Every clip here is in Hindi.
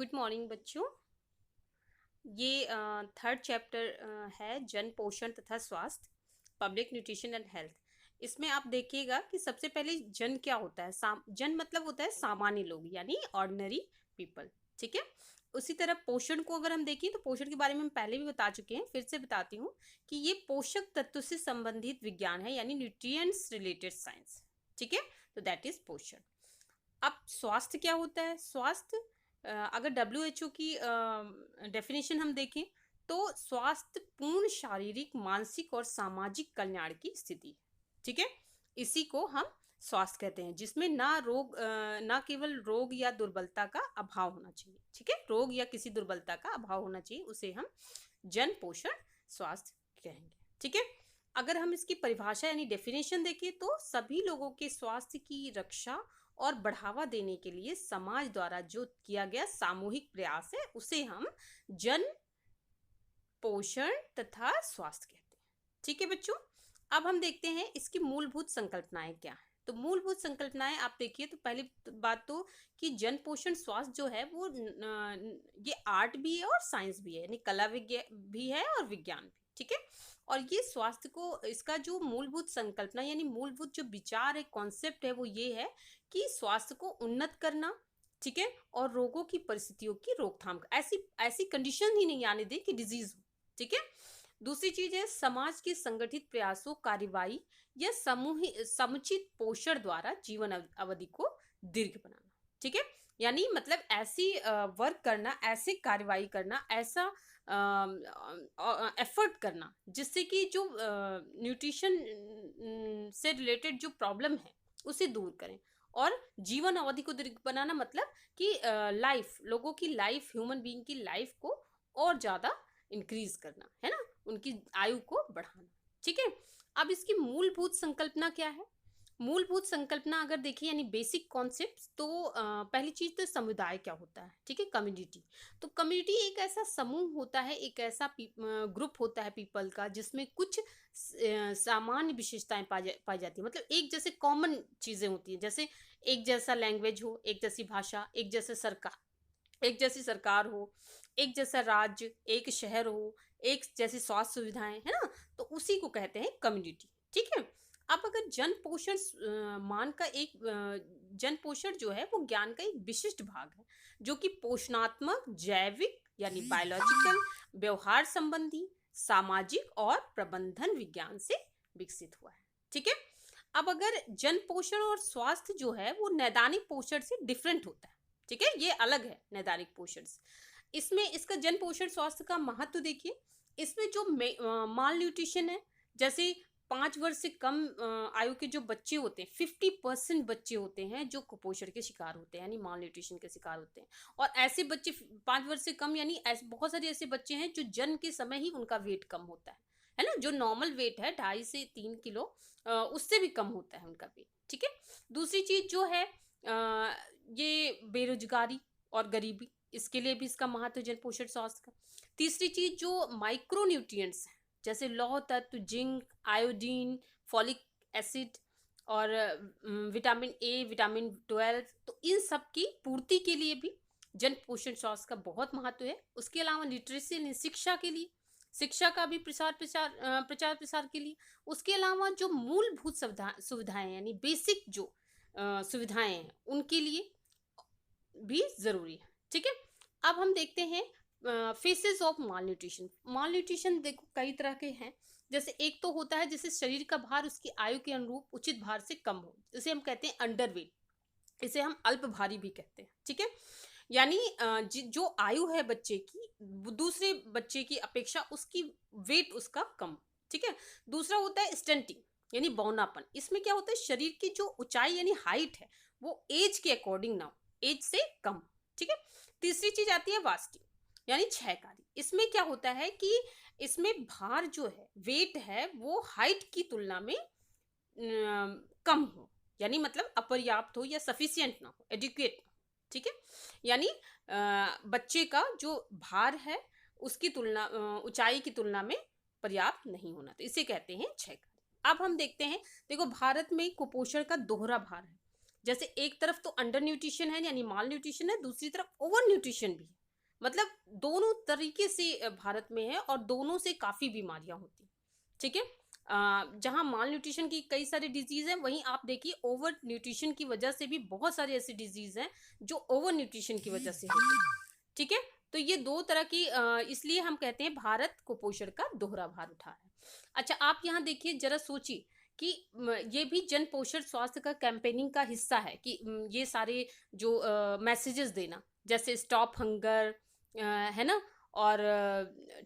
गुड मॉर्निंग बच्चों। ये थर्ड चैप्टर है जन पोषण तथा स्वास्थ्य, पब्लिक न्यूट्रिशन एंड हेल्थ। इसमें आप देखिएगा कि सबसे पहले जन क्या होता है। जन मतलब होता है सामान्य लोग, यानी ऑर्डिनरी पीपल। ठीक है। उसी तरह पोषण को अगर हम देखें तो पोषण के बारे में हम पहले भी बता चुके हैं, फिर से बताती हूँ कि ये पोषक तत्व से संबंधित विज्ञान है, यानी न्यूट्रिएंट्स रिलेटेड साइंस। ठीक है, तो दैट इज पोषण। अब स्वास्थ्य क्या होता है? स्वास्थ्य अगर WHO की डेफिनेशन हम देखें तो स्वास्थ्य पूर्ण शारीरिक, मानसिक और सामाजिक कल्याण की स्थिति है। ठीक है, इसी को हम स्वास्थ्य कहते हैं, जिसमें ना केवल रोग या दुर्बलता का अभाव होना चाहिए। ठीक है, रोग या किसी दुर्बलता का अभाव होना चाहिए, उसे हम जन पोषण स्वास्थ्य कहेंगे। ठीक है, अगर हम इसकी परिभाषा यानी डेफिनेशन देखें तो सभी लोगों के स्वास्थ्य की रक्षा और बढ़ावा देने के लिए समाज द्वारा जो किया गया सामूहिक प्रयास है, उसे हम जन पोषण तथा स्वास्थ्य कहते हैं। ठीक है बच्चों, अब हम देखते हैं इसकी मूलभूत संकल्पनाएं क्या है। तो मूलभूत संकल्पनाएं आप देखिए तो पहली बात तो कि जन पोषण स्वास्थ्य जो है वो ये आर्ट भी है और साइंस भी है, यानी कला विज्ञान भी है और विज्ञान भी। ठीक है, और ये स्वास्थ्य को, इसका जो मूलभूत संकल्पना यानी मूलभूत जो विचार है, कॉन्सेप्ट है, वो ये है कि स्वास्थ्य को उन्नत करना। ठीक है, और रोगों की परिस्थितियों की रोकथाम, ऐसी ऐसी कंडीशन ही नहीं आने दे कि डिजीज हो। ठीक है, दूसरी चीज है समाज के संगठित प्रयासों, कार्यवाही या समुचित पोषण द्वारा जीवन अवधि को दीर्घ बनाना। ठीक है, यानी मतलब ऐसी वर्क करना, ऐसे कार्यवाही करना, ऐसा एफर्ट करना जिससे कि जो न्यूट्रिशन से रिलेटेड जो प्रॉब्लम है उसे दूर करें, और जीवन अवधि को दीर्घ बनाना मतलब कि लाइफ, लोगों की लाइफ, ह्यूमन बीइंग की लाइफ को और ज़्यादा इंक्रीज करना है ना, उनकी आयु को बढ़ाना। ठीक है, अब इसकी मूलभूत संकल्पना क्या है? मूलभूत संकल्पना अगर देखिए यानी बेसिक कॉन्सेप्ट, तो पहली चीज तो समुदाय क्या होता है। ठीक है, कम्युनिटी। तो कम्युनिटी एक ऐसा समूह होता है, एक ऐसा ग्रुप होता है पीपल का, जिसमें कुछ सामान्य विशेषताएं पाई जाती है। मतलब एक जैसे कॉमन चीजें होती हैं, जैसे एक जैसा लैंग्वेज हो, एक जैसी भाषा, एक जैसी सरकार हो, एक जैसा राज्य, एक शहर हो, एक जैसी स्वास्थ्य सुविधाएं, है ना, तो उसी को कहते हैं कम्युनिटी। ठीक है, अब अगर जन पोषण मान का एक जन पोषण जो है वो ज्ञान का एक विशिष्ट भाग है, जो कि पोषणात्मक, जैविक यानी बायोलॉजिकल, व्यवहार संबंधी, सामाजिक और प्रबंधन विज्ञान से विकसित हुआ है। ठीक है, अब अगर जन पोषण और स्वास्थ्य जो है वो नैदानिक पोषण से डिफरेंट होता है। ठीक है, ये अलग है नैदानिक पोषण से। इसमें इसका जन पोषण स्वास्थ्य का महत्व देखिए, इसमें जो माल न्यूट्रिशन है, जैसे 5 वर्ष से कम आयु के जो बच्चे होते हैं, 50% बच्चे होते हैं जो कुपोषण के शिकार होते हैं, यानी माल न्यूट्रिशन के शिकार होते हैं। और ऐसे बच्चे 5 वर्ष से कम, यानी ऐसे बहुत सारे ऐसे बच्चे हैं जो जन्म के समय ही उनका वेट कम होता है ना, जो नॉर्मल वेट है 2.5 से 3 किलो, उससे भी कम होता है उनका वेट। ठीक है, दूसरी चीज जो है ये बेरोजगारी और गरीबी, इसके लिए भी इसका महत्व जन पोषण स्वास्थ्य का। तीसरी चीज जो माइक्रो न्यूट्रिएंट्स है, जैसे लौह तत्व, जिंक, आयोडीन, फॉलिक एसिड और विटामिन ए, विटामिन 12, तो इन सब की पूर्ति के लिए भी जन पोषण स्वास्थ्य का बहुत महत्व है। उसके अलावा लिटरेसी, शिक्षा के लिए, शिक्षा का भी प्रचार प्रसार के लिए। उसके अलावा जो मूलभूत सुविधाएं यानी बेसिक जो सुविधाएं हैं उनके लिए भी जरूरी है। ठीक है, अब हम देखते हैं faces of mall nutrition. Mall nutrition देखो कई तरह के हैं, जैसे एक तो होता है जैसे शरीर का भार उसकी आयु के अनुरूप उचित भार से कम हो, जिसे हम कहते हैं अंडरवेट, इसे हम अल्प भारी भी कहते हैं। ठीक है, यानी जो आयु है बच्चे की, दूसरे बच्चे की अपेक्षा उसकी वेट उसका कम। ठीक है, दूसरा होता है स्टंटिंग यानी बौनापन। इसमें क्या होता है, शरीर की जो ऊंचाई यानी हाइट है वो एज के अकॉर्डिंग ना हो, एज से कम। ठीक है, तीसरी चीज आती है वास्टिंग यानी क्षयकारी। इसमें क्या होता है कि इसमें भार जो है, वेट है, वो हाइट की तुलना में कम हो, यानी मतलब अपर्याप्त हो या सफिशियंट ना हो, एडिक्वेट ना हो। ठीक है, यानी बच्चे का जो भार है उसकी तुलना, ऊंचाई की तुलना में पर्याप्त नहीं होना, तो इसे कहते हैं क्षयकारी। अब हम देखते हैं, देखो भारत में कुपोषण का दोहरा भार है। जैसे एक तरफ तो अंडर न्यूट्रिशन है यानी माल न्यूट्रिशन है, दूसरी तरफ ओवर न्यूट्रिशन भी है। मतलब दोनों तरीके से भारत में है और दोनों से काफ़ी बीमारियां होती हैं। ठीक है। जहाँ माल न्यूट्रिशन की कई सारी डिजीज हैं, वहीं आप देखिए ओवर न्यूट्रिशन की वजह से भी बहुत सारी ऐसी डिजीज हैं जो ओवर न्यूट्रिशन की वजह से होती है। ठीक है। तो ये दो तरह की इसलिए हम कहते हैं भारत कुपोषण का दोहरा भार उठा है। अच्छा, आप यहाँ देखिए, जरा सोचिए कि ये भी जन पोषण स्वास्थ्य का कैंपेनिंग का हिस्सा है कि ये सारे जो मैसेजेस देना, जैसे स्टॉप हंगर, है ना, और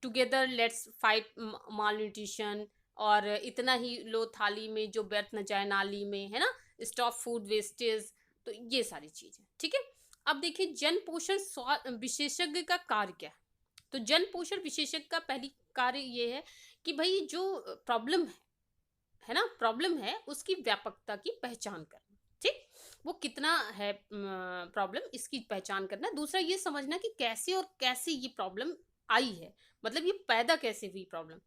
together let's fight mall nutrition, और इतना ही लो थाली में जो व्यर्थ न जाए नाली में, है ना, स्टॉप फूड वेस्टेज। तो ये सारी चीजें, ठीक है। अब देखिए जन पोषण विशेषज्ञ का कार्य क्या है। तो जन पोषण विशेषज्ञ का पहली कार्य ये है कि भाई जो प्रॉब्लम है ना, प्रॉब्लम है उसकी व्यापकता की पहचान करना। ठीक, वो कितना है प्रॉब्लम, इसकी पहचान करना। दूसरा ये समझना कि कैसे और कैसे ये प्रॉब्लम आई है, मतलब ये पैदा कैसे हुई प्रॉब्लम।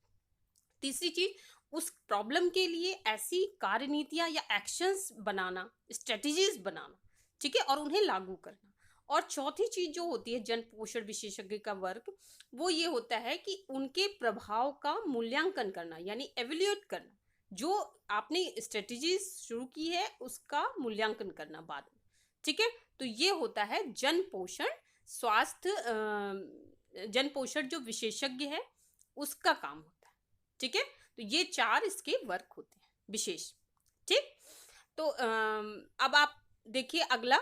तीसरी चीज, उस प्रॉब्लम के लिए ऐसी कार्यनीतियां या एक्शंस बनाना, स्ट्रेटजीज बनाना, ठीक है, और उन्हें लागू करना। और चौथी चीज जो होती है जन पोषण विशेषज्ञ का वर्क, वो ये होता है कि उनके प्रभाव का मूल्यांकन करना, यानी एवेल्यूएट करना। जो आपने स्ट्रेटजीज शुरू की है उसका मूल्यांकन करना बाद में। ठीक है। तो ये होता है जन पोषण स्वास्थ्य जन पोषण जो विशेषज्ञ है उसका काम होता है। ठीक है। तो ये चार इसके वर्क होते हैं विशेष। ठीक। तो अब आप देखिए अगला,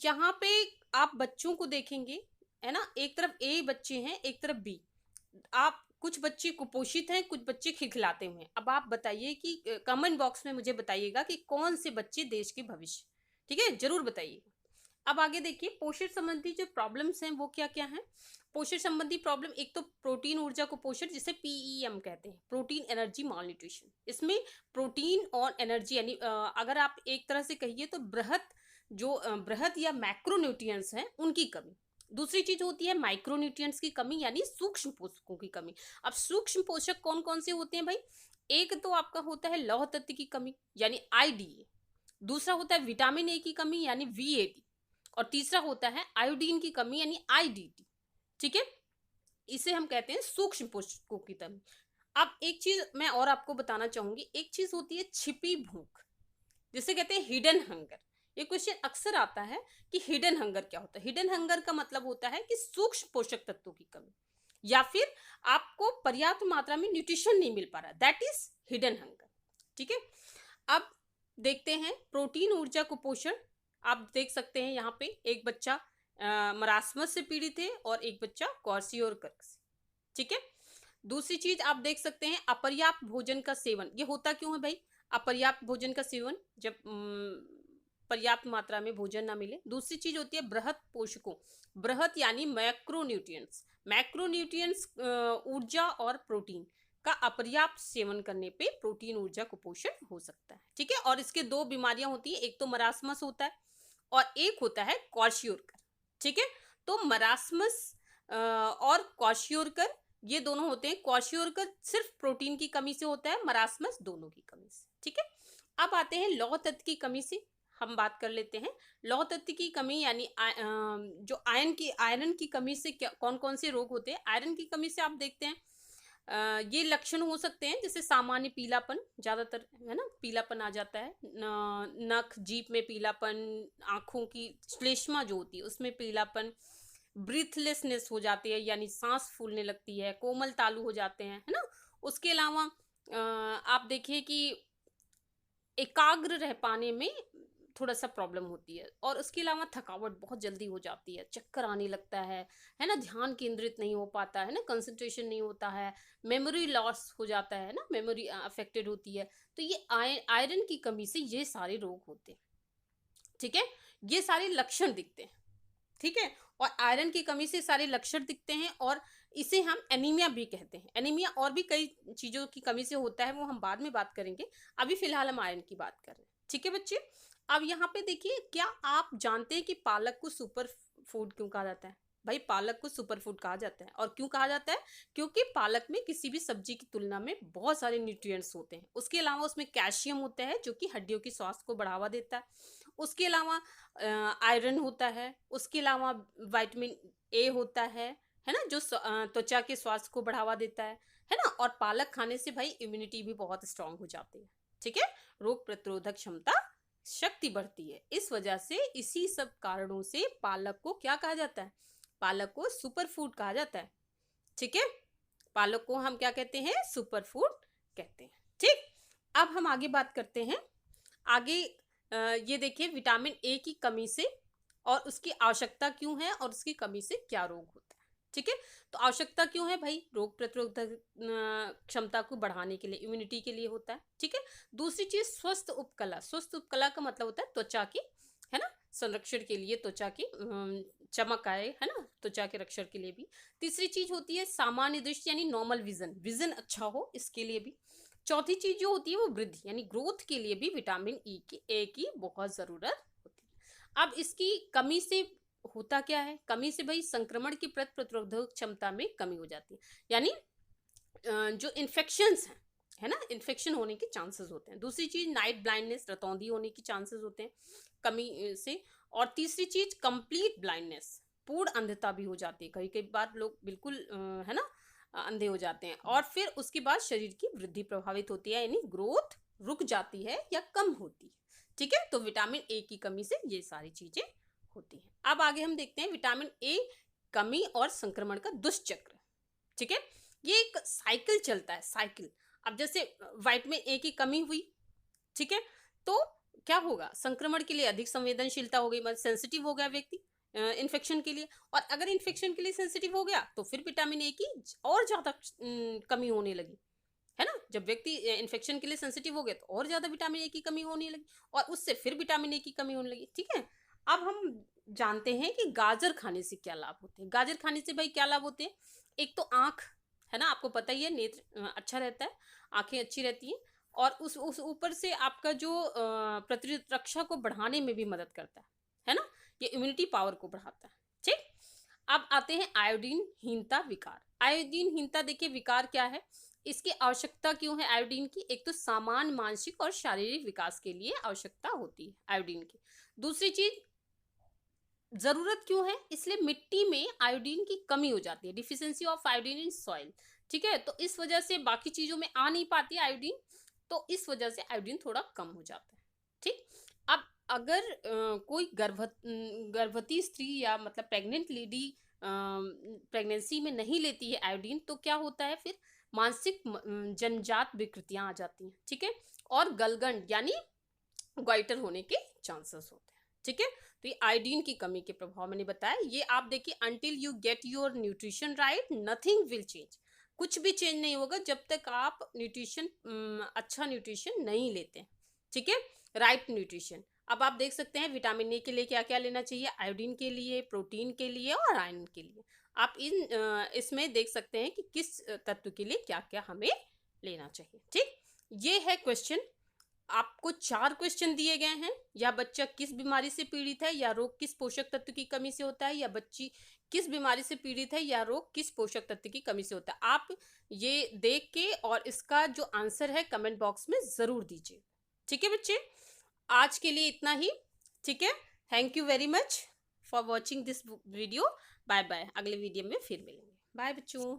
यहाँ पे आप बच्चों को देखेंगे, है ना, एक तरफ ए बच्चे हैं, एक तरफ बी। आप कुछ बच्चे कुपोषित हैं, कुछ बच्चे खिलखिलाते हुए हैं। अब आप बताइए कि कमेंट बॉक्स में मुझे बताइएगा कि कौन से बच्चे देश के भविष्य। ठीक है, जरूर बताइएगा। अब आगे देखिए पोषण संबंधी जो प्रॉब्लम्स हैं वो क्या क्या हैं। पोषण संबंधी प्रॉब्लम, एक तो प्रोटीन ऊर्जा कुपोषण जिसे पीईएम कहते हैं, प्रोटीन एनर्जी माल न्यूट्रिशन। इसमें प्रोटीन और एनर्जी यानी अगर आप एक तरह से कहिए तो बृहत या मैक्रोन्यूट्रिएंट्स हैं उनकी कमी। दूसरी चीज होती है माइक्रोन्यूट्रिएंट्स की कमी यानी सूक्ष्म पोषकों की कमी। अब सूक्ष्म पोषक कौन कौन से होते हैं भाई। एक तो आपका होता है लौह तत्व की कमी यानी आईडीए, दूसरा होता है विटामिन ए की कमी यानी वीएडी, और तीसरा होता है आयोडीन की कमी यानी आईडीटी। ठीक है, इसे हम कहते हैं सूक्ष्म पोषकों की कमी। अब एक चीज मैं और आपको बताना चाहूंगी, एक चीज होती है छिपी भूख, जिसे कहते हैं हिडन हंगर। ये क्वेश्चन अक्सर आता है कि हिडन हंगर क्या होता है। हिडन हंगर का मतलब होता है कि सूक्ष्म पोषक तत्वों की कमी, या फिर आपको पर्याप्त मात्रा में न्यूट्रिशन नहीं मिल पा रहा, दैट इज हिडन हंगर। ठीक है। अब देखते हैं प्रोटीन ऊर्जा कुपोषण। आप देख सकते हैं यहाँ पे एक बच्चा मरासमस से पीड़ित है और एक बच्चा क्वार्सियोरकर से। ठीक है। दूसरी चीज आप देख सकते हैं अपर्याप्त भोजन का सेवन। ये होता क्यों है भाई अपर्याप्त भोजन का सेवन, जब पर्याप्त मात्रा में भोजन ना मिले। दूसरी चीज होती है बृहत पोषकों, बृहत यानी मैक्रोन्यूट्रिएंट्स। मैक्रोन्यूट्रिएंट्स ऊर्जा और प्रोटीन का अपर्याप्त सेवन करने पे प्रोटीन ऊर्जा कुपोषण हो सकता है। ठीक है। और इसके दो बीमारियां होती है, एक तो मरासमस होता है और एक होता है क्वार्शियोरकर। ठीक है। तो मरासमस और क्वार्शियोरकर ये दोनों होते हैं। क्वार्शियोरकर सिर्फ प्रोटीन की कमी से होता है, मरासमस दोनों की कमी से। ठीक है। अब आते हैं लौह तत्व की कमी से हम बात कर लेते हैं। लौह तत्व की कमी यानी जो आयरन की कमी से क्या कौन कौन से रोग होते हैं। आयरन की कमी से आप देखते हैं ये लक्षण हो सकते हैं, जैसे सामान्य पीलापन, ज्यादातर है ना पीलापन आ जाता है, नख जीभ में पीलापन, आंखों की श्लेष्मा जो होती है उसमें पीलापन, ब्रीथलेसनेस हो जाती है यानी सांस फूलने लगती है, कोमल तालु हो जाते हैं, है ना। उसके अलावा आप देखिए कि एकाग्र रह पाने में थोड़ा सा प्रॉब्लम होती है, और उसके अलावा थकावट बहुत जल्दी हो जाती है, चक्कर आने लगता है ना, ध्यान केंद्रित नहीं हो पाता है ना, कंसंट्रेशन नहीं होता है, मेमोरी लॉस हो जाता है ना, मेमोरी अफेक्टेड होती है। तो ये आयरन की कमी से ये सारे रोग होते हैं। ठीक है, ये सारे लक्षण दिखते हैं। ठीक है, और आयरन की कमी से सारे लक्षण दिखते हैं, और इसे हम एनीमिया भी कहते हैं। एनीमिया और भी कई चीजों की कमी से होता है, वो हम बाद में बात करेंगे, अभी फिलहाल हम आयरन की बात कर रहे हैं। ठीक है बच्चे, अब यहाँ पे देखिए, क्या आप जानते हैं कि पालक को सुपर फूड क्यों कहा जाता है। भाई पालक को सुपर फूड कहा जाता है, और क्यों कहा जाता है, क्योंकि पालक में किसी भी सब्जी की तुलना में बहुत सारे न्यूट्रिएंट्स होते हैं। उसके अलावा उसमें कैल्शियम होता है जो कि हड्डियों की स्वास्थ्य को बढ़ावा देता है, उसके अलावा आयरन होता है, उसके अलावा विटामिन ए होता है ना, जो त्वचा के स्वास्थ्य को बढ़ावा देता है ना। और पालक खाने से भाई इम्यूनिटी भी बहुत स्ट्रांग हो जाती है, ठीक है, रोग प्रतिरोधक क्षमता शक्ति बढ़ती है। इस वजह से इसी सब कारणों से पालक को क्या कहा जाता है, पालक को सुपर फूड कहा जाता है, ठीक है। पालक को हम क्या कहते हैं, सुपर फूड कहते हैं, ठीक। अब हम आगे बात करते हैं। आगे ये देखिए विटामिन ए की कमी से और उसकी आवश्यकता क्यों है और उसकी कमी से क्या रोग होता है, ठीक है। तो आवश्यकता क्यों है भाई, रोग प्रतिरोधक क्षमता को बढ़ाने के लिए, इम्यूनिटी के लिए होता है, ठीक है। दूसरी चीज स्वस्थ उपकला, स्वस्थ उपकला का मतलब होता है त्वचा की, है ना, संरक्षण के लिए, त्वचा की चमक आए, है ना, त्वचा के रक्षण के लिए भी। तीसरी चीज होती है सामान्य दृष्टि यानी नॉर्मल विजन, विजन अच्छा हो इसके लिए भी। चौथी चीज जो होती है वो वृद्धि यानी ग्रोथ के लिए भी विटामिन ए की बहुत जरूरत होती है। अब इसकी कमी से होता क्या है, कमी से भाई संक्रमण की प्रतिरोधक क्षमता में कमी हो जाती है, यानी जो इन्फेक्शंस हैं, है ना, इन्फेक्शन होने के चांसेस होते हैं। दूसरी चीज नाइट ब्लाइंडनेस, रतौंधी होने के चांसेस होते हैं कमी से। और तीसरी चीज कंप्लीट ब्लाइंडनेस, पूर्ण अंधता भी हो जाती है, कई कई बार लोग बिल्कुल है ना अंधे हो जाते हैं। और फिर उसके बाद शरीर की वृद्धि प्रभावित होती है, यानी ग्रोथ रुक जाती है या कम होती है, ठीक है। तो विटामिन ए की कमी से ये सारी चीजें होती हैं। अब आगे हम देखते हैं विटामिन ए कमी और संक्रमण का दुष्चक्र, ठीक है। ये एक साइकिल चलता है, साइकिल। अब जैसे विटामिन ए की कमी हुई, ठीक है, तो क्या होगा, संक्रमण के लिए अधिक संवेदनशीलता हो गई, मतलब सेंसिटिव हो गया व्यक्ति इन्फेक्शन के लिए। और अगर इन्फेक्शन के लिए सेंसिटिव हो गया तो फिर विटामिन ए की और ज्यादा कमी होने लगी, है ना। जब व्यक्ति इन्फेक्शन के लिए सेंसिटिव हो गया तो और ज्यादा विटामिन ए की कमी होने लगी और उससे फिर विटामिन ए की कमी होने लगी, ठीक है। अब हम जानते हैं कि गाजर खाने से क्या लाभ होते हैं। गाजर खाने से भाई क्या लाभ होते हैं, एक तो आंख, है ना, आपको पता ही है, नेत्र अच्छा रहता है, आंखें अच्छी रहती हैं। और उस ऊपर से आपका जो प्रतिरोधक रक्षा को बढ़ाने में भी मदद करता है ना, ये इम्यूनिटी पावर को बढ़ाता है, ठीक। अब आते हैं आयोडीन हीनता विकार। आयोडीन हीनता देखिए विकार क्या है, इसकी आवश्यकता क्यों है आयोडीन की, एक तो सामान्य मानसिक और शारीरिक विकास के लिए आवश्यकता होती है आयोडीन की। दूसरी चीज जरूरत क्यों है, इसलिए मिट्टी में आयोडीन की कमी हो जाती है, deficiency of iodine in soil, ठीक है। तो इस वजह से बाकी चीजों में आ नहीं पाती आयोडीन, तो इस वजह से आयोडीन थोड़ा कम हो जाता है, ठीक। अब अगर कोई गर्भवती स्त्री या मतलब प्रेग्नेंट लेडी प्रेगनेंसी में नहीं लेती है आयोडीन, तो क्या होता है फिर मानसिक जन्मजात विकृतियां आ जाती हैं, ठीक है। और गलगंड यानी ग्वाइटर होने के चांसेस होते हैं, ठीक है। तो ये आयोडीन की कमी के प्रभाव मैंने बताया, ये आप देखिए until you get your nutrition right nothing will change, कुछ भी चेंज नहीं होगा जब तक आप न्यूट्रिशन अच्छा न्यूट्रिशन नहीं लेते हैं, ठीक है, राइट न्यूट्रिशन। अब आप देख सकते हैं विटामिन ए के लिए क्या क्या लेना चाहिए, आयोडीन के लिए, प्रोटीन के लिए और आयरन के लिए। आप इसमें देख सकते हैं कि किस तत्व के लिए क्या क्या हमें लेना चाहिए, ठीक। ये है क्वेश्चन, आपको 4 क्वेश्चन दिए गए हैं, या बच्चा किस बीमारी से पीड़ित है, या रोग किस पोषक तत्व की कमी से होता है, या बच्ची किस बीमारी से पीड़ित है, या रोग किस पोषक तत्व की कमी से होता है। आप ये देख के और इसका जो आंसर है कमेंट बॉक्स में जरूर दीजिए, ठीक है बच्चे। आज के लिए इतना ही, ठीक है। Thank you very much for watching this video. Bye bye, अगले वीडियो में फिर मिलेंगे। बाय बच्चों।